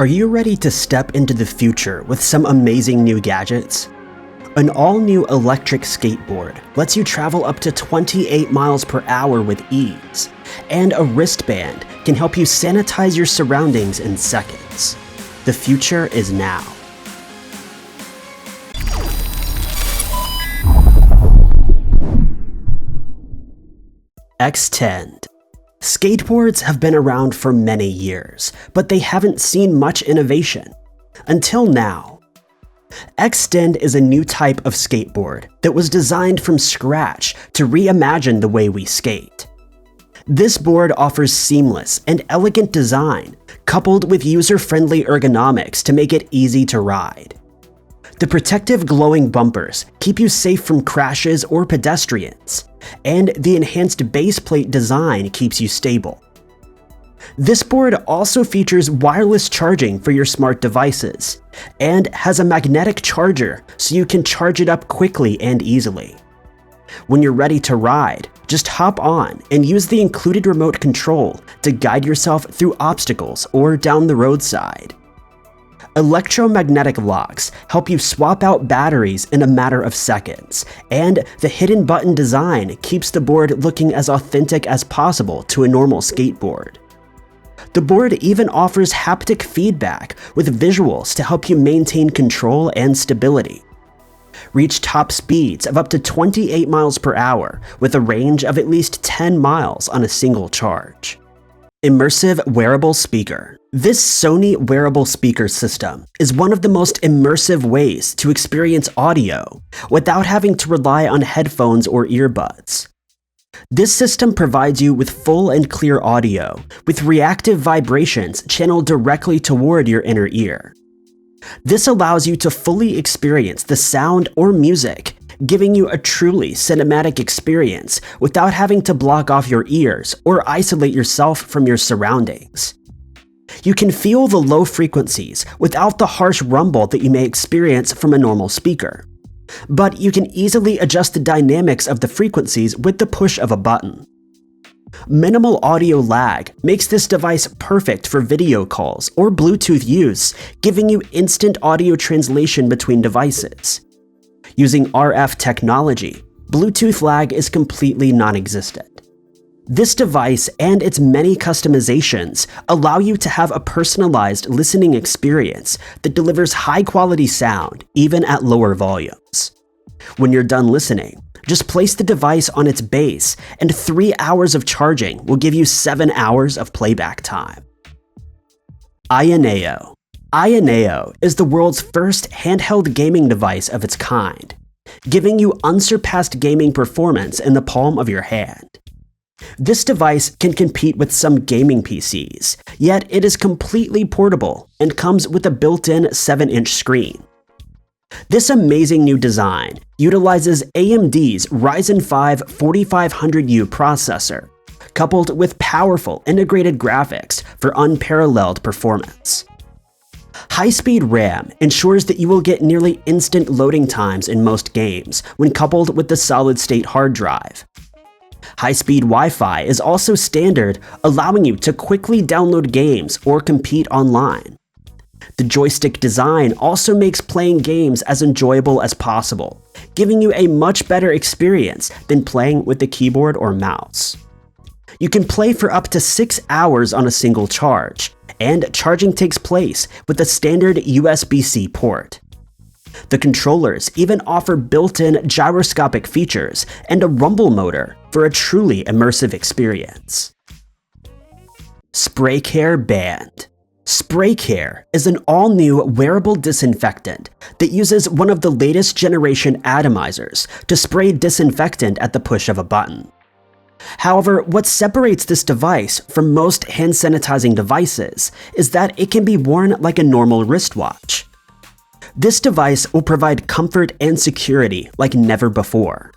Are you ready to step into the future with some amazing new gadgets? An all-new electric skateboard lets you travel up to 28 miles per hour with ease, and a wristband can help you sanitize your surroundings in seconds. The future is now. XTND. Skateboards have been around for many years, but they haven't seen much innovation. Until now. XTND is a new type of skateboard that was designed from scratch to reimagine the way we skate. This board offers seamless and elegant design, coupled with user-friendly ergonomics to make it easy to ride. The protective glowing bumpers keep you safe from crashes or pedestrians, and the enhanced base plate design keeps you stable. This board also features wireless charging for your smart devices, and has a magnetic charger so you can charge it up quickly and easily. When you're ready to ride, just hop on and use the included remote control to guide yourself through obstacles or down the roadside. Electromagnetic locks help you swap out batteries in a matter of seconds, and the hidden button design keeps the board looking as authentic as possible to a normal skateboard. The board even offers haptic feedback with visuals to help you maintain control and stability. Reach top speeds of up to 28 miles per hour with a range of at least 10 miles on a single charge. Immersive Wearable Speaker. This Sony wearable speaker system is one of the most immersive ways to experience audio without having to rely on headphones or earbuds. This system provides you with full and clear audio, with reactive vibrations channeled directly toward your inner ear. This allows you to fully experience the sound or music, giving you a truly cinematic experience without having to block off your ears or isolate yourself from your surroundings. You can feel the low frequencies without the harsh rumble that you may experience from a normal speaker. But you can easily adjust the dynamics of the frequencies with the push of a button. Minimal audio lag makes this device perfect for video calls or Bluetooth use, giving you instant audio translation between devices. Using RF technology, Bluetooth lag is completely non-existent. This device and its many customizations allow you to have a personalized listening experience that delivers high-quality sound even at lower volumes. When you're done listening, just place the device on its base, and 3 hours of charging will give you 7 hours of playback time. AYANEO. AYANEO is the world's first handheld gaming device of its kind, giving you unsurpassed gaming performance in the palm of your hand. This device can compete with some gaming PCs, yet it is completely portable and comes with a built-in 7-inch screen. This amazing new design utilizes AMD's Ryzen 5 4500U processor, coupled with powerful integrated graphics for unparalleled performance. High-speed RAM ensures that you will get nearly instant loading times in most games when coupled with the solid-state hard drive. High-speed Wi-Fi is also standard, allowing you to quickly download games or compete online. The joystick design also makes playing games as enjoyable as possible, giving you a much better experience than playing with the keyboard or mouse. You can play for up to 6 hours on a single charge, and charging takes place with a standard USB-C port. The controllers even offer built-in gyroscopic features and a rumble motor for a truly immersive experience. SprayCare Band. SprayCare is an all-new wearable disinfectant that uses one of the latest generation atomizers to spray disinfectant at the push of a button. However, what separates this device from most hand sanitizing devices is that it can be worn like a normal wristwatch. This device will provide comfort and security like never before.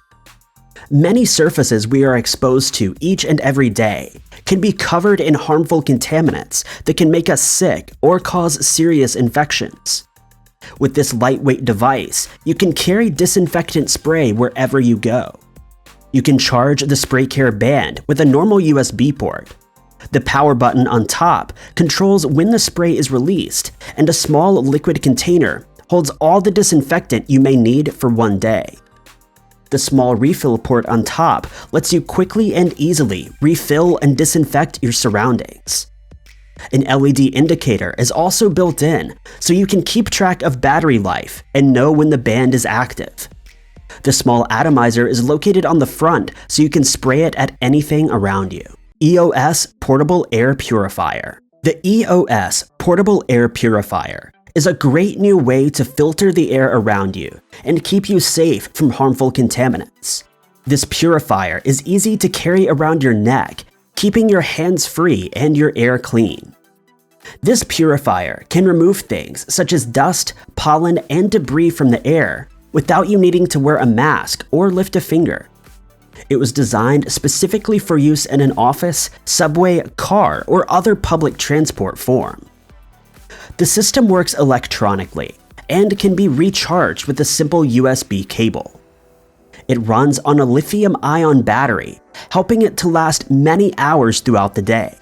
Many surfaces we are exposed to each and every day can be covered in harmful contaminants that can make us sick or cause serious infections. With this lightweight device, you can carry disinfectant spray wherever you go. You can charge the SprayCare Band with a normal USB port. The power button on top controls when the spray is released, and a small liquid container holds all the disinfectant you may need for one day. The small refill port on top lets you quickly and easily refill and disinfect your surroundings. An LED indicator is also built in, so you can keep track of battery life and know when the band is active. The small atomizer is located on the front, so you can spray it at anything around you. EOS Portable Air Purifier. The EOS Portable Air Purifier is a great new way to filter the air around you and keep you safe from harmful contaminants. This purifier is easy to carry around your neck, keeping your hands free and your air clean. This purifier can remove things such as dust, pollen, and debris from the air without you needing to wear a mask or lift a finger. It was designed specifically for use in an office, subway, car, or other public transport form. The system works electronically and can be recharged with a simple USB cable. It runs on a lithium-ion battery, helping it to last many hours throughout the day.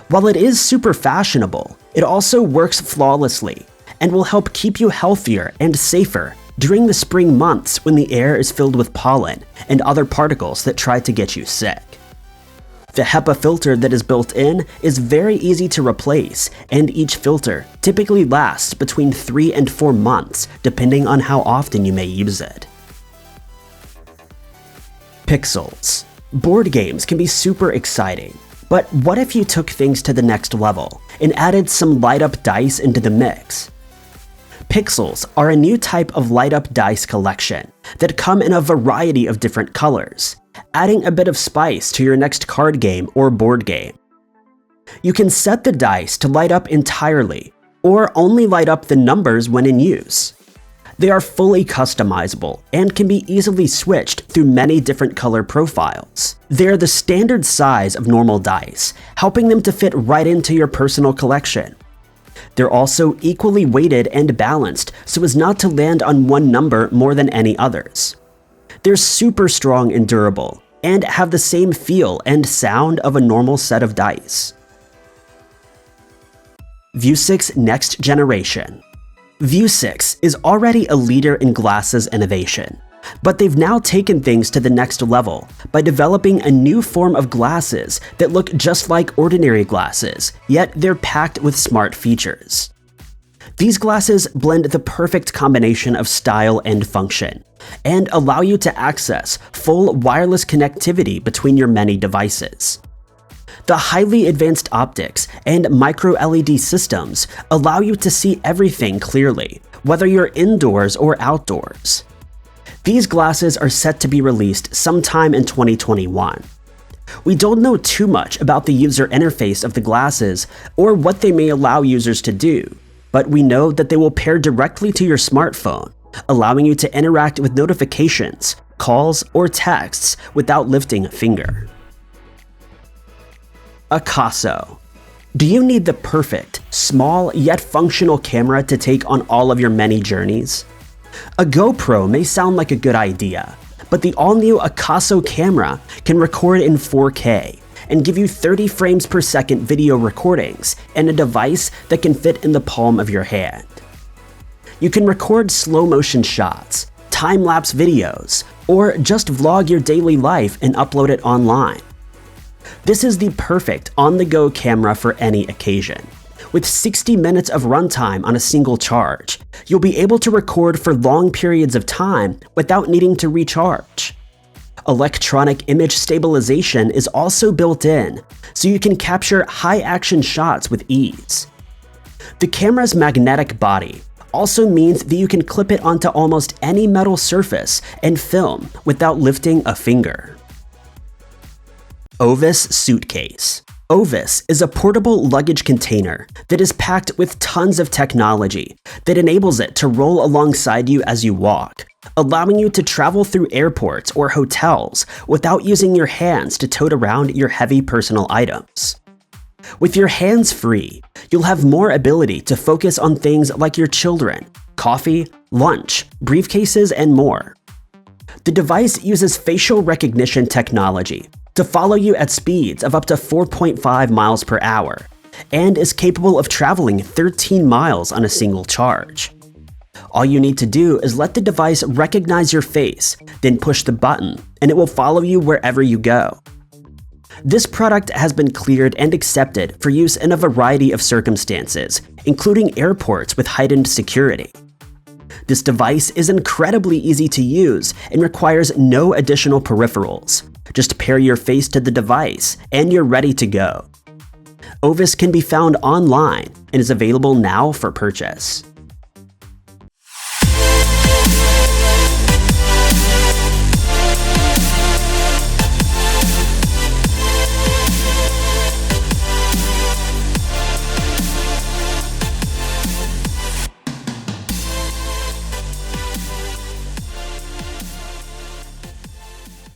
While it is super fashionable, it also works flawlessly and will help keep you healthier and safer during the spring months when the air is filled with pollen and other particles that try to get you sick. The HEPA filter that is built in is very easy to replace, and each filter typically lasts between 3 and 4 months, depending on how often you may use it. Pixels. Board games can be super exciting, but what if you took things to the next level and added some light-up dice into the mix? Pixels are a new type of light-up dice collection that come in a variety of different colors, adding a bit of spice to your next card game or board game. You can set the dice to light up entirely, or only light up the numbers when in use. They are fully customizable and can be easily switched through many different color profiles. They're the standard size of normal dice, helping them to fit right into your personal collection. They're also equally weighted and balanced so as not to land on one number more than any others. They're super strong and durable, and have the same feel and sound of a normal set of dice. Vuzix Next Generation. Vuzix is already a leader in glasses innovation, but they've now taken things to the next level by developing a new form of glasses that look just like ordinary glasses, yet they're packed with smart features. These glasses blend the perfect combination of style and function, and allow you to access full wireless connectivity between your many devices. The highly advanced optics and micro-LED systems allow you to see everything clearly, whether you're indoors or outdoors. These glasses are set to be released sometime in 2021. We don't know too much about the user interface of the glasses or what they may allow users to do, but we know that they will pair directly to your smartphone, allowing you to interact with notifications, calls, or texts without lifting a finger. AKASO. Do you need the perfect, small yet functional camera to take on all of your many journeys? A GoPro may sound like a good idea, but the all-new AKASO camera can record in 4K and give you 30 frames per second video recordings and a device that can fit in the palm of your hand. You can record slow-motion shots, time-lapse videos, or just vlog your daily life and upload it online. This is the perfect on-the-go camera for any occasion. With 60 minutes of runtime on a single charge, you'll be able to record for long periods of time without needing to recharge. Electronic image stabilization is also built in, so you can capture high-action shots with ease. The camera's magnetic body also means that you can clip it onto almost any metal surface and film without lifting a finger. Ovis Suitcase. Ovis is a portable luggage container that is packed with tons of technology that enables it to roll alongside you as you walk, allowing you to travel through airports or hotels without using your hands to tote around your heavy personal items. With your hands free, you'll have more ability to focus on things like your children, coffee, lunch, briefcases, and more. The device uses facial recognition technology, to follow you at speeds of up to 4.5 miles per hour, and is capable of traveling 13 miles on a single charge. All you need to do is let the device recognize your face, then push the button, and it will follow you wherever you go. This product has been cleared and accepted for use in a variety of circumstances, including airports with heightened security. This device is incredibly easy to use and requires no additional peripherals. Just pair your face to the device, and you're ready to go. Ovis can be found online and is available now for purchase.